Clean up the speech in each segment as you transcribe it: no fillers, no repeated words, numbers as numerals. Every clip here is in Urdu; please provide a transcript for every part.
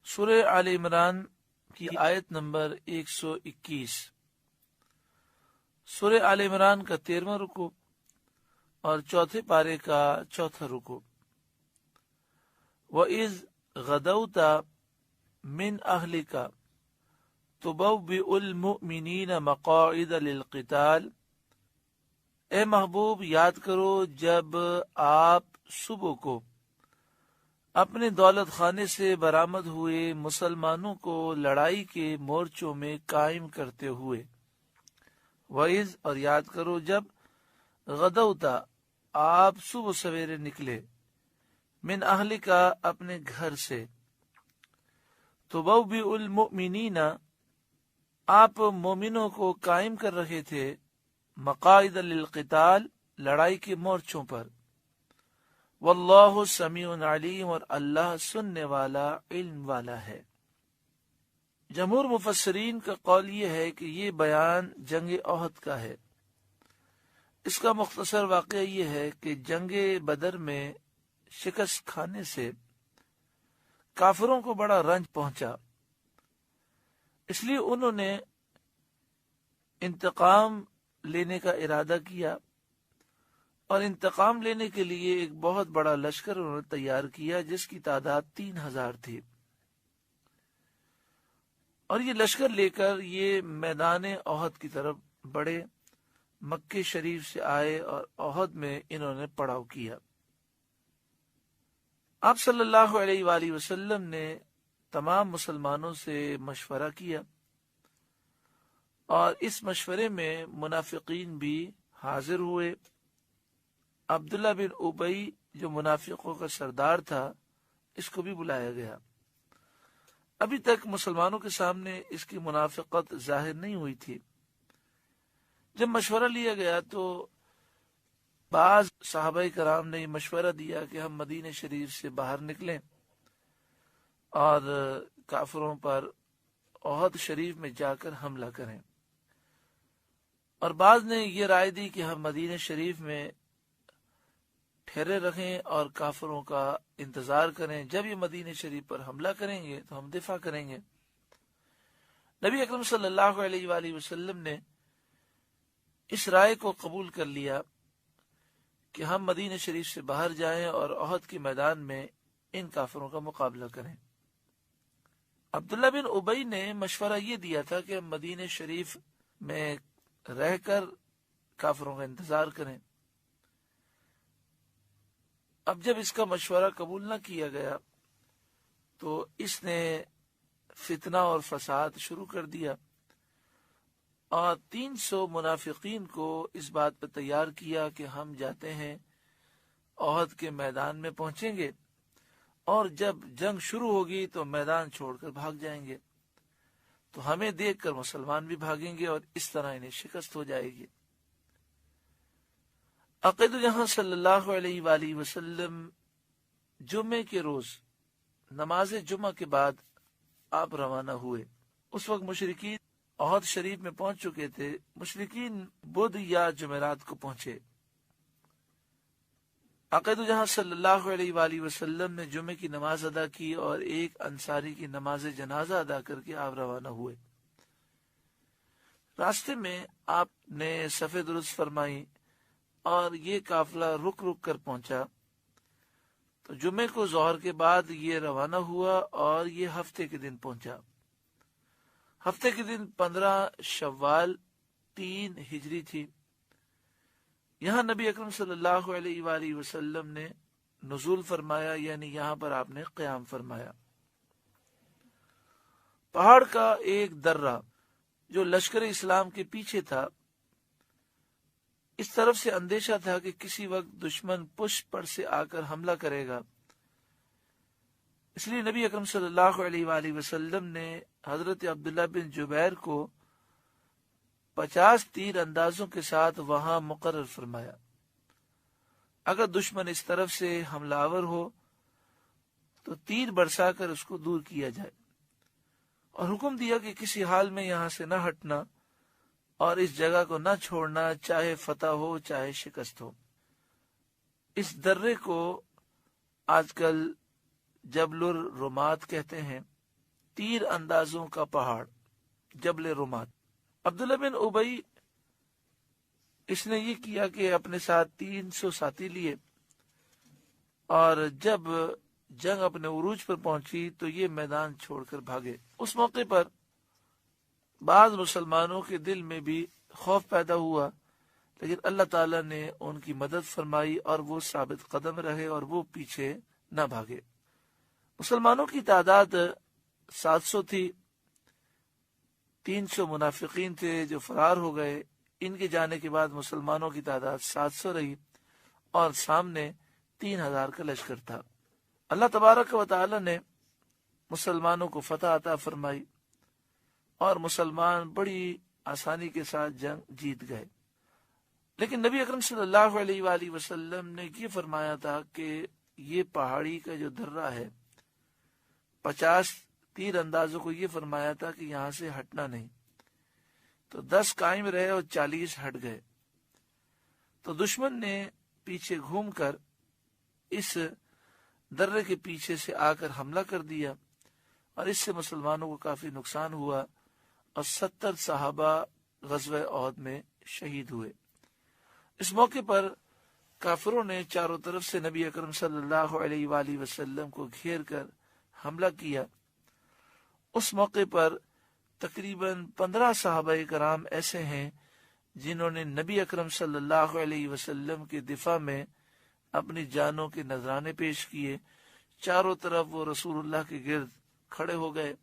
سورہ آل عمران کی آیت نمبر 121۔ سورہ آل عمران کا 13واں رکوع اور چوتھے پارے کا چوتھا رکوع۔ وَإِذْ غَدَوْتَ مِنْ أَهْلِكَ تُبَوِّئُ الْمُؤْمِنِينَ مَقَاعِدَ لِلْقِتَالِ، اے محبوب یاد کرو جب آپ صبح کو اپنے دولت خانے سے برآمد ہوئے مسلمانوں کو لڑائی کے مورچوں میں قائم کرتے ہوئے۔ وَإِذْ اور یاد کرو جب غدوتا آپ صبح سویرے نکلے، من اہل کا اپنے گھر سے، تبوئ المؤمنین آپ مومنوں کو قائم کر رہے تھے، مقاعد للقتال لڑائی کے مورچوں پر، واللہ سمیع علیم اور اللہ سننے والا علم والا ہے۔ جمہور مفسرین کا قول یہ ہے کہ یہ بیان جنگ احد کا ہے۔ اس کا مختصر واقعہ یہ ہے کہ جنگ بدر میں شکست کھانے سے کافروں کو بڑا رنج پہنچا، اس لیے انہوں نے انتقام لینے کا ارادہ کیا اور انتقام لینے کے لیے ایک بہت بڑا لشکر انہوں نے تیار کیا جس کی تعداد 3000 تھی، اور یہ لشکر لے کر یہ میدان احد کی طرف بڑھے، مکہ شریف سے آئے اور احد میں انہوں نے پڑاؤ کیا۔ آپ صلی اللہ علیہ وآلہ وسلم نے تمام مسلمانوں سے مشورہ کیا، اور اس مشورے میں منافقین بھی حاضر ہوئے۔ عبداللہ بن ابی جو منافقوں کا سردار تھا، اس کو بھی بلایا گیا۔ ابھی تک مسلمانوں کے سامنے اس کی منافقت ظاہر نہیں ہوئی تھی۔ جب مشورہ لیا گیا تو بعض صحابہ کرام نے یہ مشورہ دیا کہ ہم مدینہ شریف سے باہر نکلیں اور کافروں پر احد شریف میں جا کر حملہ کریں، اور بعض نے یہ رائے دی کہ ہم مدینہ شریف میں ٹھہرے رہیں اور کافروں کا انتظار کریں، جب یہ مدینہ شریف پر حملہ کریں گے تو ہم دفاع کریں گے۔ نبی اکرم صلی اللہ علیہ وآلہ وسلم نے اس رائے کو قبول کر لیا کہ ہم مدینہ شریف سے باہر جائیں اور احد کے میدان میں ان کافروں کا مقابلہ کریں۔ عبداللہ بن ابی نے مشورہ یہ دیا تھا کہ ہم مدینہ شریف میں رہ کر کافروں کا انتظار کریں۔ اب جب اس کا مشورہ قبول نہ کیا گیا تو اس نے فتنہ اور فساد شروع کر دیا، اور 300 منافقین کو اس بات پر تیار کیا کہ ہم جاتے ہیں احد کے میدان میں پہنچیں گے، اور جب جنگ شروع ہوگی تو میدان چھوڑ کر بھاگ جائیں گے، تو ہمیں دیکھ کر مسلمان بھی بھاگیں گے اور اس طرح انہیں شکست ہو جائے گی۔ عقید جہاں صلی اللہ علیہ وآلہ وسلم جمعے کے روز نماز جمعہ کے بعد آپ روانہ ہوئے۔ اس وقت مشرکین احد شریف میں پہنچ چکے تھے۔ مشرکین بدھ یا جمعرات کو پہنچے۔ عقید جہاں صلی اللہ علیہ وآلہ وسلم نے جمعے کی نماز ادا کی اور ایک انصاری کی نماز جنازہ ادا کر کے آپ روانہ ہوئے۔ راستے میں آپ نے صف درست فرمائی اور یہ قافلہ رک رک کر پہنچا، تو جمعے کو ظہر کے بعد یہ روانہ ہوا اور یہ ہفتے کے دن پہنچا۔ ہفتے کے دن 15 شوال 3 ہجری تھی۔ یہاں نبی اکرم صلی اللہ علیہ وآلہ وسلم نے نزول فرمایا، یعنی یہاں پر آپ نے قیام فرمایا۔ پہاڑ کا ایک درہ جو لشکر اسلام کے پیچھے تھا، اس طرف سے اندیشہ تھا کہ کسی وقت دشمن پشت پر سے آ کر حملہ کرے گا، اس لیے نبی اکرم صلی اللہ علیہ وآلہ وسلم نے حضرت عبداللہ بن جبیر کو 50 تیر اندازوں کے ساتھ وہاں مقرر فرمایا۔ اگر دشمن اس طرف سے حملہ آور ہو تو تیر برسا کر اس کو دور کیا جائے، اور حکم دیا کہ کسی حال میں یہاں سے نہ ہٹنا اور اس جگہ کو نہ چھوڑنا، چاہے فتح ہو چاہے شکست ہو۔ اس درے کو آج کل جبل الرمات کہتے ہیں، تیر اندازوں کا پہاڑ جبل رمات۔ عبداللہ بن ابی اس نے یہ کیا کہ اپنے ساتھ 300 ساتھی لیے، اور جب جنگ اپنے عروج پر پہنچی تو یہ میدان چھوڑ کر بھاگے۔ اس موقع پر بعض مسلمانوں کے دل میں بھی خوف پیدا ہوا، لیکن اللہ تعالیٰ نے ان کی مدد فرمائی اور وہ ثابت قدم رہے اور وہ پیچھے نہ بھاگے۔ مسلمانوں کی تعداد 700 تھی، 300 منافقین تھے جو فرار ہو گئے۔ ان کے جانے کے بعد مسلمانوں کی تعداد 700 رہی اور سامنے 3000 کا لشکر تھا۔ اللہ تبارک و تعالی نے مسلمانوں کو فتح عطا فرمائی اور مسلمان بڑی آسانی کے ساتھ جنگ جیت گئے۔ لیکن نبی اکرم صلی اللہ علیہ وآلہ وسلم نے یہ فرمایا تھا کہ یہ پہاڑی کا جو درہ ہے، 50 تیر اندازوں کو یہ فرمایا تھا کہ یہاں سے ہٹنا نہیں، تو 10 قائم رہے اور 40 ہٹ گئے۔ تو دشمن نے پیچھے گھوم کر اس درے کے پیچھے سے آ کر حملہ کر دیا اور اس سے مسلمانوں کو کافی نقصان ہوا اور 70 صحابہ غزوہ احد میں شہید ہوئے۔ اس موقع پر کافروں نے چاروں طرف سے نبی اکرم صلی اللہ علیہ وآلہ وسلم کو گھیر کر حملہ کیا۔ اس موقع پر تقریباً 15 صحابہ کرام ایسے ہیں جنہوں نے نبی اکرم صلی اللہ علیہ وسلم کے دفاع میں اپنی جانوں کے نذرانے پیش کیے۔ چاروں طرف وہ رسول اللہ کے گرد کھڑے ہو گئے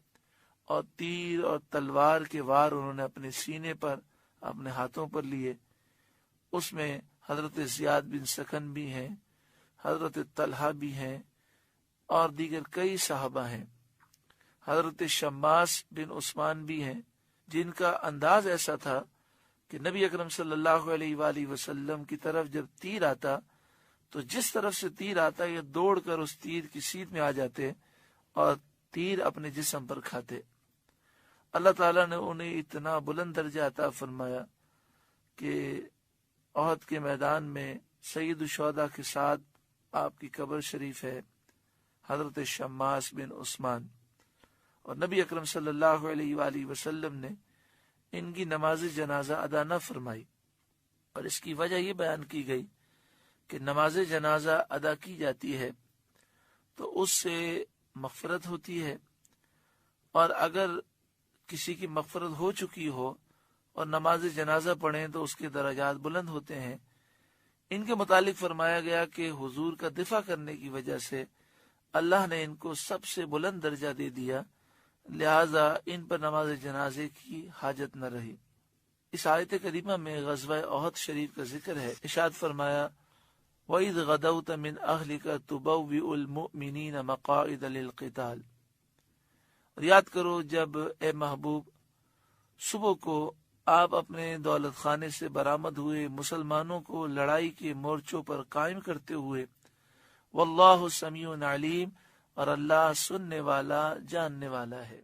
اور تیر اور تلوار کے وار انہوں نے اپنے سینے پر، اپنے ہاتھوں پر لیے۔ اس میں حضرت زیاد بن سکن بھی ہیں، حضرت طلحہ بھی ہیں اور دیگر کئی صحابہ ہیں۔ حضرت شماس بن عثمان بھی ہیں، جن کا انداز ایسا تھا کہ نبی اکرم صلی اللہ علیہ وآلہ وسلم کی طرف جب تیر آتا تو جس طرف سے تیر آتا یہ دوڑ کر اس تیر کی سیدھ میں آ جاتے اور تیر اپنے جسم پر کھاتے۔ اللہ تعالیٰ نے انہیں اتنا بلند درجہ عطا فرمایا کہ احد کے میدان میں سید الشہداء کے ساتھ آپ کی قبر شریف ہے، حضرت شماس بن عثمان، اور نبی اکرم صلی اللہ علیہ وآلہ وسلم نے ان کی نماز جنازہ ادا نہ فرمائی، اور اس کی وجہ یہ بیان کی گئی کہ نماز جنازہ ادا کی جاتی ہے تو اس سے مغفرت ہوتی ہے، اور اگر کسی کی مغفرت ہو چکی ہو اور نماز جنازہ پڑھیں تو اس کے درجات بلند ہوتے ہیں۔ ان کے متعلق فرمایا گیا کہ حضور کا دفاع کرنے کی وجہ سے اللہ نے ان کو سب سے بلند درجہ دے دیا، لہذا ان پر نماز جنازے کی حاجت نہ رہی۔ اس آیت کریمہ میں غزوہ احد شریف کا ذکر ہے۔ ارشاد فرمایا وَإِذْ غَدَوْتَ مِنْ أَهْلِكَ تُبَوِّئُ الْمُؤْمِنِينَ مَقَاعِدَ لِلْقِتَالِ، اور یاد کرو جب اے محبوب صبح کو آپ اپنے دولت خانے سے برآمد ہوئے مسلمانوں کو لڑائی کے مورچوں پر قائم کرتے ہوئے، واللہ سمیع علیم، اور اللہ سننے والا جاننے والا ہے۔